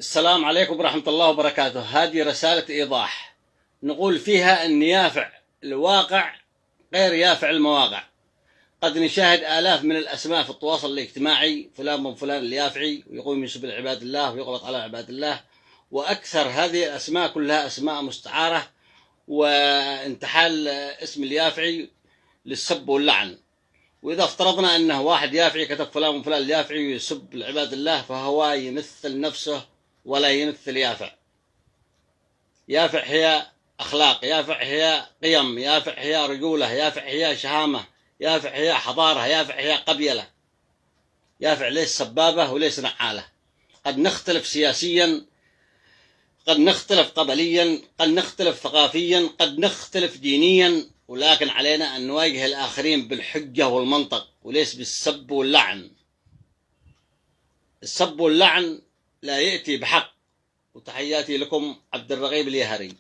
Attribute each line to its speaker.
Speaker 1: السلام عليكم ورحمة الله وبركاته. هذه رسالة إيضاح نقول فيها أن يافع الواقع غير يافع المواقع. قد نشاهد آلاف من الأسماء في التواصل الاجتماعي، فلان من فلان اليافعي، ويقوم يسب عباد الله ويغلط على عباد الله، وأكثر هذه الأسماء كلها أسماء مستعارة وانتحال اسم اليافعي للسب واللعن. وإذا افترضنا أنه واحد يافعي كتب فلان من فلان اليافعي ويسب عباد الله، فهو يمثل نفسه ولا يمثل يافع. يافع هي أخلاق، يافع هي قيم، يافع هي رجولة، يافع هي شهامة، يافع هي حضارة، يافع هي قبيلة. يافع ليس سبابة وليس نعالة. قد نختلف سياسيا، قد نختلف قبليا، قد نختلف ثقافيا، قد نختلف دينيا، ولكن علينا أن نواجه الآخرين بالحجة والمنطق وليس بالسب واللعن. السب واللعن لا يأتي بحق. وتحياتي لكم، عبد الرغيب اليهري.